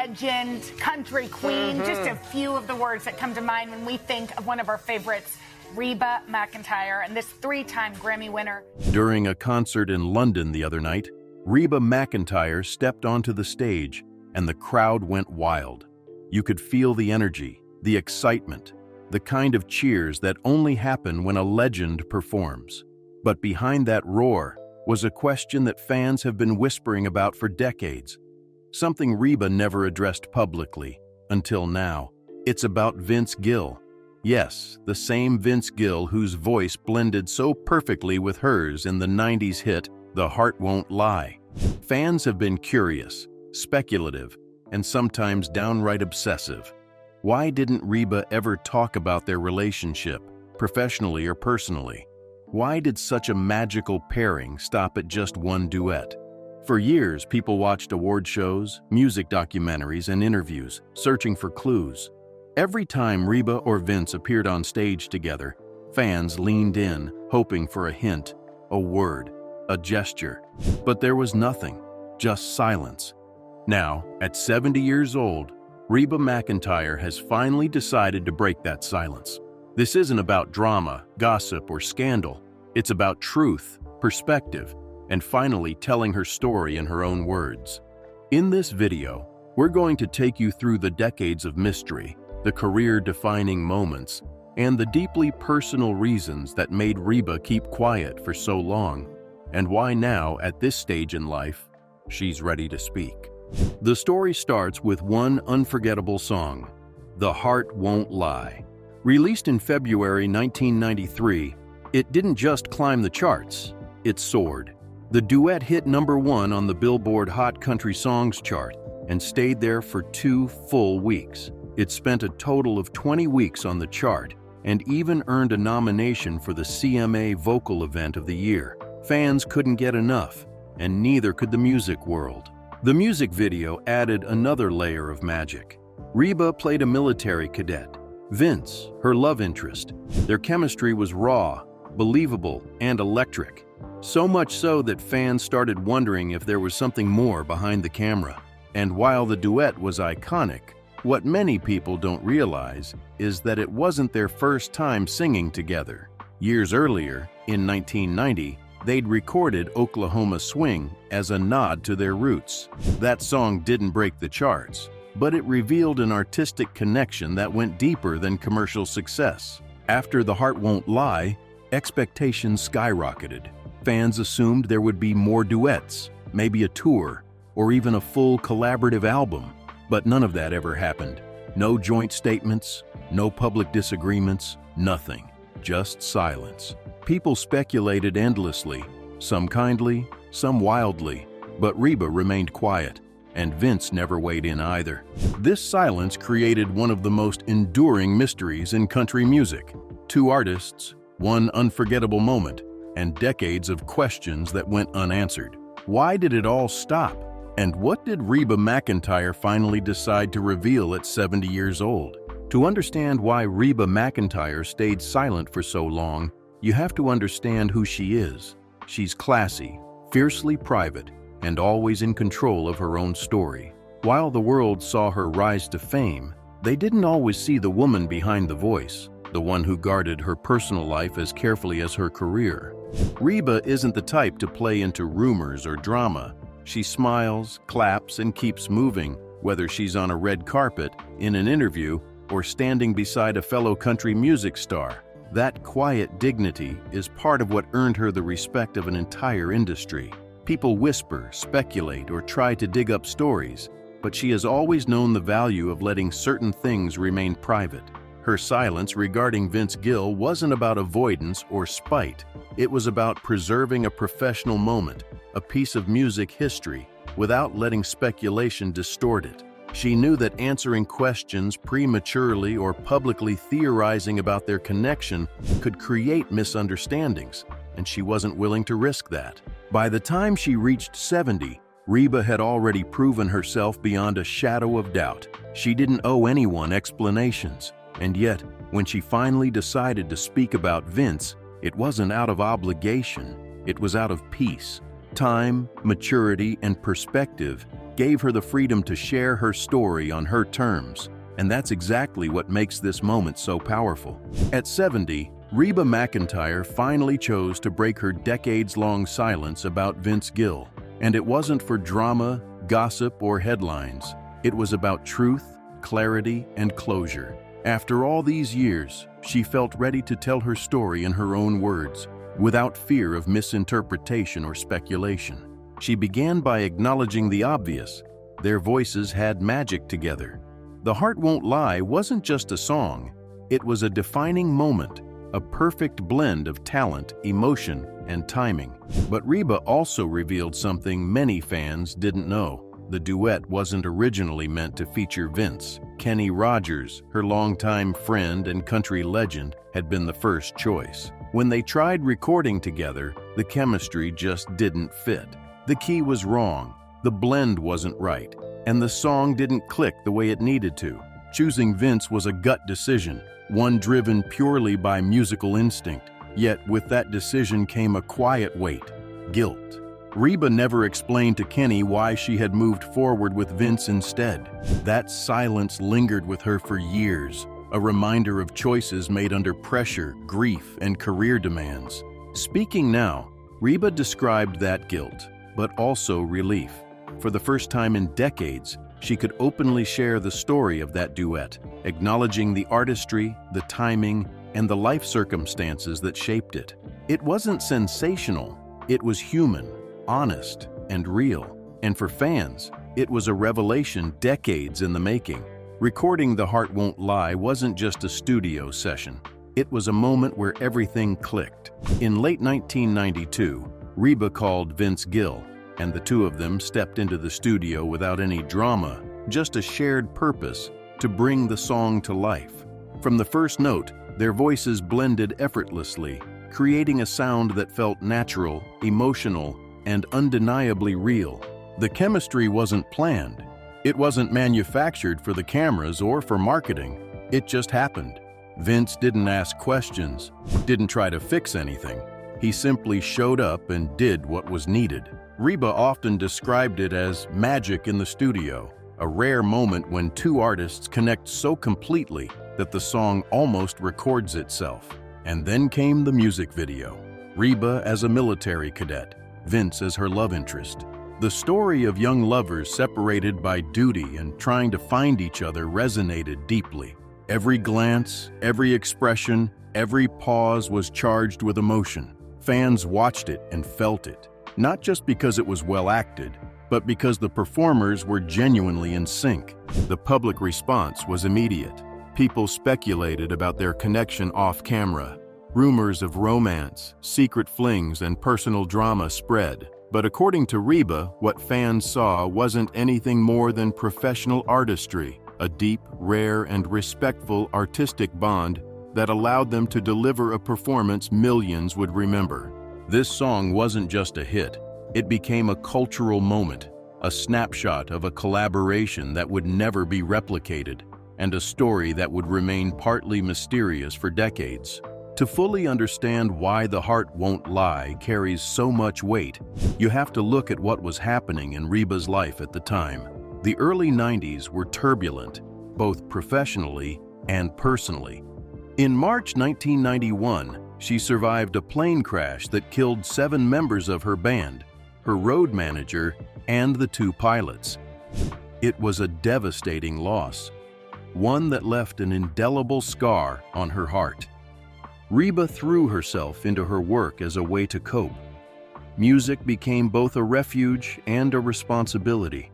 legend, country queen, just a few of the words that come to mind when we think of one of our favorites, Reba McEntire, and this three-time Grammy winner. During a concert in London the other night, Reba McEntire stepped onto the stage, and the crowd went wild. You could feel the energy, the excitement, the kind of cheers that only happen when a legend performs. But behind that roar was a question that fans have been whispering about for decades. Something Reba never addressed publicly, until now. It's about Vince Gill. Yes, the same Vince Gill whose voice blended so perfectly with hers in the 90s hit, The Heart Won't Lie. Fans have been curious, speculative, and sometimes downright obsessive. Why didn't Reba ever talk about their relationship, professionally or personally? Why did such a magical pairing stop at just one duet? For years, people watched award shows, music documentaries, and interviews, searching for clues. Every time Reba or Vince appeared on stage together, fans leaned in, hoping for a hint, a word, a gesture. But there was nothing, just silence. Now, at 70 years old, Reba McEntire has finally decided to break that silence. This isn't about drama, gossip, or scandal. It's about truth, perspective, and finally telling her story in her own words. In this video, we're going to take you through the decades of mystery, the career-defining moments, and the deeply personal reasons that made Reba keep quiet for so long, and why now, at this stage in life, she's ready to speak. The story starts with one unforgettable song, The Heart Won't Lie. Released in February 1993, it didn't just climb the charts, it soared. The duet hit #1 on the Billboard Hot Country Songs chart and stayed there for 2 full weeks. It spent a total of 20 weeks on the chart and even earned a nomination for the CMA Vocal Event of the Year. Fans couldn't get enough, and neither could the music world. The music video added another layer of magic. Reba played a military cadet, Vince, her love interest. Their chemistry was raw, believable, and electric. So much so that fans started wondering if there was something more behind the camera. And while the duet was iconic, what many people don't realize is that it wasn't their first time singing together. Years earlier, in 1990, they'd recorded Oklahoma Swing as a nod to their roots. That song didn't break the charts, but it revealed an artistic connection that went deeper than commercial success. After The Heart Won't Lie, expectations skyrocketed. Fans assumed there would be more duets, maybe a tour, or even a full collaborative album. But none of that ever happened. No joint statements, no public disagreements, nothing. Just silence. People speculated endlessly, some kindly, some wildly, but Reba remained quiet, and Vince never weighed in either. This silence created one of the most enduring mysteries in country music. 2 artists, one unforgettable moment, and decades of questions that went unanswered. Why did it all stop? And what did Reba McEntire finally decide to reveal at 70 years old? To understand why Reba McEntire stayed silent for so long, you have to understand who she is. She's classy, fiercely private, and always in control of her own story. While the world saw her rise to fame, they didn't always see the woman behind the voice, the one who guarded her personal life as carefully as her career. Reba isn't the type to play into rumors or drama. She smiles, claps, and keeps moving, whether she's on a red carpet, in an interview, or standing beside a fellow country music star. That quiet dignity is part of what earned her the respect of an entire industry. People whisper, speculate, or try to dig up stories, but she has always known the value of letting certain things remain private. Her silence regarding Vince Gill wasn't about avoidance or spite. It was about preserving a professional moment, a piece of music history, without letting speculation distort it. She knew that answering questions prematurely or publicly theorizing about their connection could create misunderstandings, and she wasn't willing to risk that. By the time she reached 70, Reba had already proven herself beyond a shadow of doubt. She didn't owe anyone explanations, and yet, when she finally decided to speak about Vince, it wasn't out of obligation, it was out of peace. Time, maturity, and perspective gave her the freedom to share her story on her terms, and that's exactly what makes this moment so powerful. At 70, Reba McEntire finally chose to break her decades-long silence about Vince Gill. And it wasn't for drama, gossip, or headlines. It was about truth, clarity, and closure. After all these years, she felt ready to tell her story in her own words, without fear of misinterpretation or speculation. She began by acknowledging the obvious. Their voices had magic together. The Heart Won't Lie wasn't just a song. It was a defining moment, a perfect blend of talent, emotion, and timing. But Reba also revealed something many fans didn't know. The duet wasn't originally meant to feature Vince. Kenny Rogers, her longtime friend and country legend, had been the first choice. When they tried recording together, the chemistry just didn't fit. The key was wrong, the blend wasn't right, and the song didn't click the way it needed to. Choosing Vince was a gut decision, one driven purely by musical instinct. Yet with that decision came a quiet weight, guilt. Reba never explained to Kenny why she had moved forward with Vince instead. That silence lingered with her for years, a reminder of choices made under pressure, grief, and career demands. Speaking now, Reba described that guilt, but also relief. For the first time in decades, she could openly share the story of that duet, acknowledging the artistry, the timing, and the life circumstances that shaped it. It wasn't sensational, it was human, honest, and real. And for fans, it was a revelation decades in the making. Recording The Heart Won't Lie wasn't just a studio session. It was a moment where everything clicked. In late 1992, Reba called Vince Gill, and the two of them stepped into the studio without any drama, just a shared purpose to bring the song to life. From the first note, their voices blended effortlessly, creating a sound that felt natural, emotional, and undeniably real. The chemistry wasn't planned. It wasn't manufactured for the cameras or for marketing. It just happened. Vince didn't ask questions, didn't try to fix anything. He simply showed up and did what was needed. Reba often described it as magic in the studio, a rare moment when two artists connect so completely that the song almost records itself. And then came the music video. Reba as a military cadet, Vince as her love interest. The story of young lovers separated by duty and trying to find each other resonated deeply. Every glance, every expression, every pause was charged with emotion. Fans watched it and felt it, not just because it was well acted, but because the performers were genuinely in sync. The public response was immediate. People speculated about their connection off camera. Rumors of romance, secret flings, and personal drama spread. But according to Reba, what fans saw wasn't anything more than professional artistry, a deep, rare, and respectful artistic bond that allowed them to deliver a performance millions would remember. This song wasn't just a hit. It became a cultural moment, a snapshot of a collaboration that would never be replicated, and a story that would remain partly mysterious for decades. To fully understand why The Heart Won't Lie carries so much weight, you have to look at what was happening in Reba's life at the time. The early 90s were turbulent, both professionally and personally. In March 1991, she survived a plane crash that killed 7 members of her band, her road manager, and the 2 pilots. It was a devastating loss, one that left an indelible scar on her heart. Reba threw herself into her work as a way to cope. Music became both a refuge and a responsibility.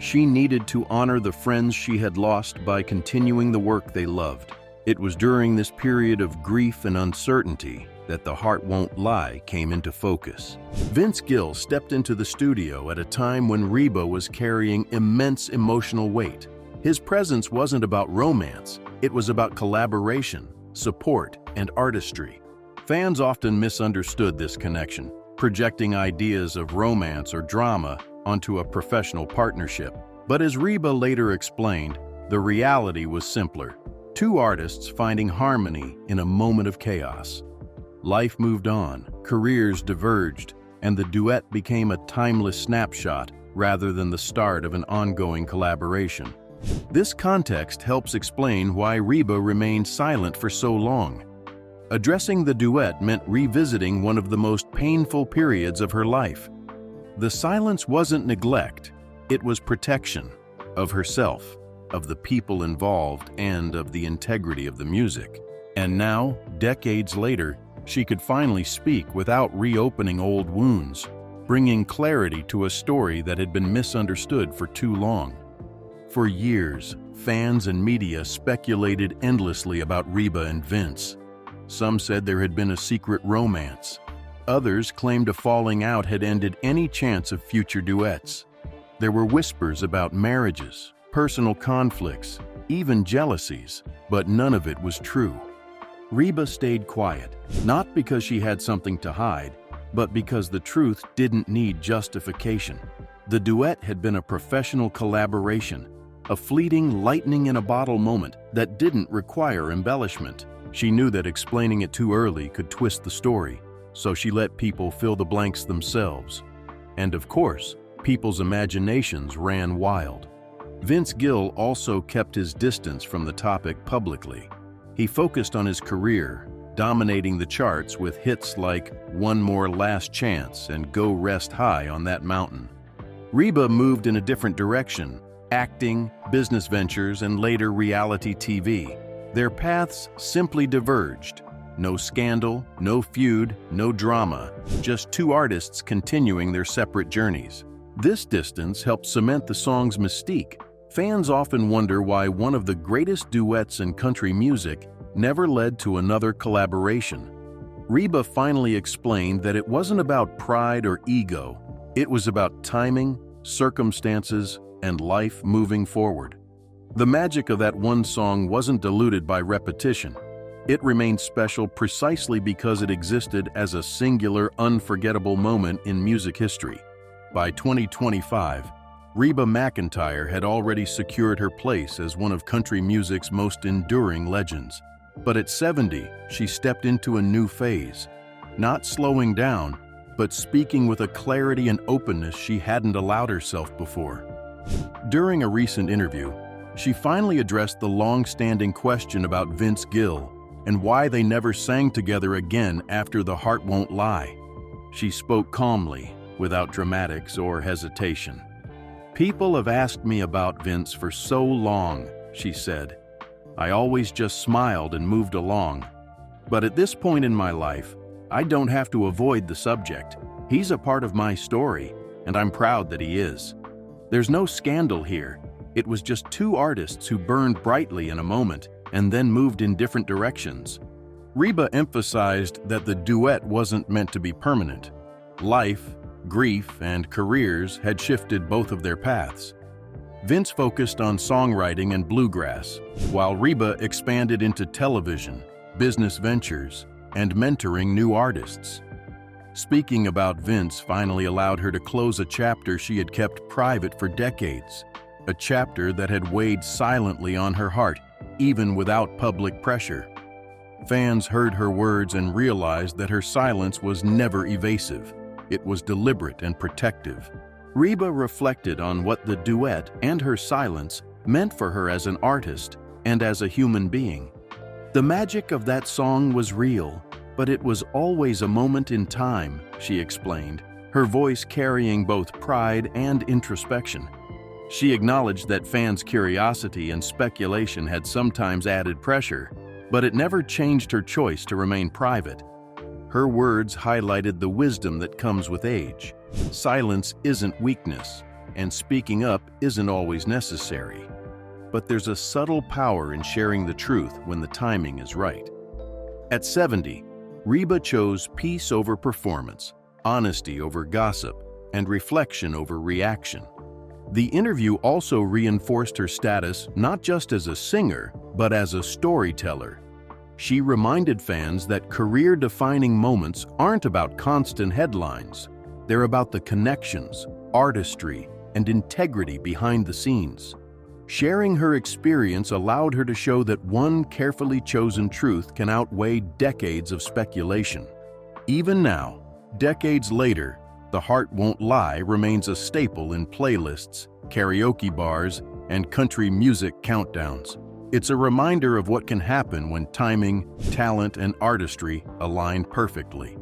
She needed to honor the friends she had lost by continuing the work they loved. It was during this period of grief and uncertainty that The Heart Won't Lie came into focus. Vince Gill stepped into the studio at a time when Reba was carrying immense emotional weight. His presence wasn't about romance, it was about collaboration, support, and artistry. Fans often misunderstood this connection, projecting ideas of romance or drama onto a professional partnership. But as Reba later explained, the reality was simpler. 2 artists finding harmony in a moment of chaos. Life moved on, careers diverged, and the duet became a timeless snapshot rather than the start of an ongoing collaboration. This context helps explain why Reba remained silent for so long. Addressing the duet meant revisiting one of the most painful periods of her life. The silence wasn't neglect, it was protection of herself, of the people involved, and of the integrity of the music. And now, decades later, she could finally speak without reopening old wounds, bringing clarity to a story that had been misunderstood for too long. For years, fans and media speculated endlessly about Reba and Vince. Some said there had been a secret romance. Others claimed a falling out had ended any chance of future duets. There were whispers about marriages, personal conflicts, even jealousies, but none of it was true. Reba stayed quiet, not because she had something to hide, but because the truth didn't need justification. The duet had been a professional collaboration, a fleeting lightning-in-a-bottle moment that didn't require embellishment. She knew that explaining it too early could twist the story, so she let people fill the blanks themselves. And of course, people's imaginations ran wild. Vince Gill also kept his distance from the topic publicly. He focused on his career, dominating the charts with hits like One More Last Chance and Go Rest High on That Mountain. Reba moved in a different direction, acting, business ventures, and later reality TV. Their paths simply diverged. No scandal, no feud, no drama, just two artists continuing their separate journeys. This distance helped cement the song's mystique. Fans often wonder why one of the greatest duets in country music never led to another collaboration. Reba finally explained that it wasn't about pride or ego. It was about timing, circumstances, and life moving forward. The magic of that one song wasn't diluted by repetition. It remained special precisely because it existed as a singular, unforgettable moment in music history. By 2025, Reba McEntire had already secured her place as one of country music's most enduring legends. But at 70, she stepped into a new phase, not slowing down, but speaking with a clarity and openness she hadn't allowed herself before. During a recent interview, she finally addressed the long-standing question about Vince Gill and why they never sang together again after The Heart Won't Lie. She spoke calmly, without dramatics or hesitation. "People have asked me about Vince for so long," she said. "I always just smiled and moved along. But at this point in my life, I don't have to avoid the subject. He's a part of my story, and I'm proud that he is. There's no scandal here. It was just two artists who burned brightly in a moment and then moved in different directions." Reba emphasized that the duet wasn't meant to be permanent. Life, grief, and careers had shifted both of their paths. Vince focused on songwriting and bluegrass, while Reba expanded into television, business ventures, and mentoring new artists. Speaking about Vince finally allowed her to close a chapter she had kept private for decades, a chapter that had weighed silently on her heart, even without public pressure. Fans heard her words and realized that her silence was never evasive. It was deliberate and protective. Reba reflected on what the duet and her silence meant for her as an artist and as a human being. The magic of that song was real, but it was always a moment in time, she explained, her voice carrying both pride and introspection. She acknowledged that fans' curiosity and speculation had sometimes added pressure, but it never changed her choice to remain private. Her words highlighted the wisdom that comes with age. Silence isn't weakness, and speaking up isn't always necessary. But there's a subtle power in sharing the truth when the timing is right. At 70, Reba chose peace over performance, honesty over gossip, and reflection over reaction. The interview also reinforced her status not just as a singer, but as a storyteller. She reminded fans that career-defining moments aren't about constant headlines. They're about the connections, artistry, and integrity behind the scenes. Sharing her experience allowed her to show that one carefully chosen truth can outweigh decades of speculation. Even now, decades later, "The Heart Won't Lie" remains a staple in playlists, karaoke bars, and country music countdowns. It's a reminder of what can happen when timing, talent, and artistry align perfectly.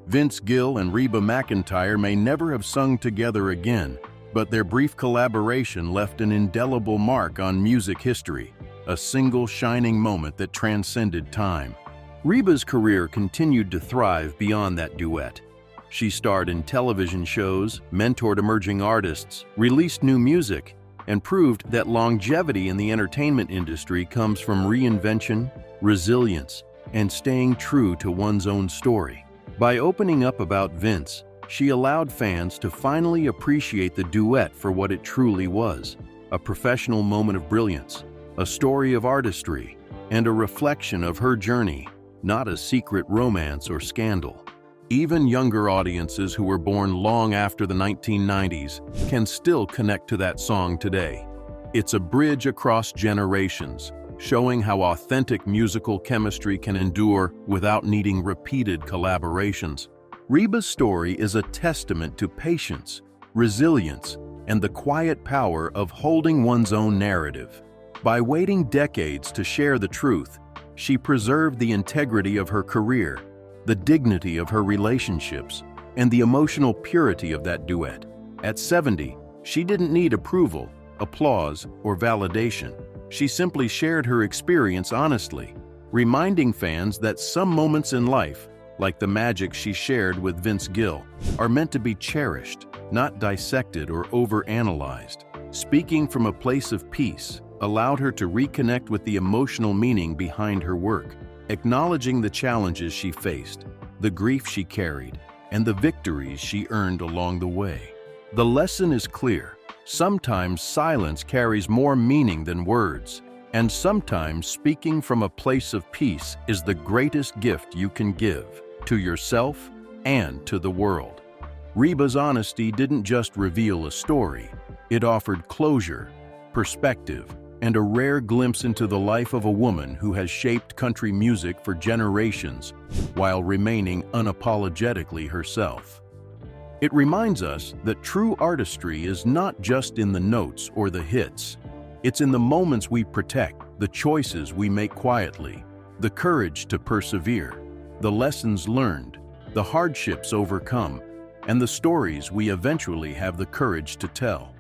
Vince Gill and Reba McEntire may never have sung together again, but their brief collaboration left an indelible mark on music history, a single shining moment that transcended time. Reba's career continued to thrive beyond that duet. She starred in television shows, mentored emerging artists, released new music, and proved that longevity in the entertainment industry comes from reinvention, resilience, and staying true to one's own story. By opening up about Vince, she allowed fans to finally appreciate the duet for what it truly was: a professional moment of brilliance, a story of artistry, and a reflection of her journey, not a secret romance or scandal. Even younger audiences who were born long after the 1990s can still connect to that song today. It's a bridge across generations, showing how authentic musical chemistry can endure without needing repeated collaborations. Reba's story is a testament to patience, resilience, and the quiet power of holding one's own narrative. By waiting decades to share the truth, she preserved the integrity of her career, the dignity of her relationships, and the emotional purity of that duet. At 70, she didn't need approval, applause, or validation. She simply shared her experience honestly, reminding fans that some moments in life, like the magic she shared with Vince Gill, are meant to be cherished, not dissected or overanalyzed. Speaking from a place of peace allowed her to reconnect with the emotional meaning behind her work, acknowledging the challenges she faced, the grief she carried, and the victories she earned along the way. The lesson is clear. Sometimes silence carries more meaning than words, and sometimes speaking from a place of peace is the greatest gift you can give to yourself and to the world. Reba's honesty didn't just reveal a story, it offered closure, perspective, and a rare glimpse into the life of a woman who has shaped country music for generations while remaining unapologetically herself. It reminds us that true artistry is not just in the notes or the hits. It's in the moments we protect, the choices we make quietly, the courage to persevere, the lessons learned, the hardships overcome, and the stories we eventually have the courage to tell.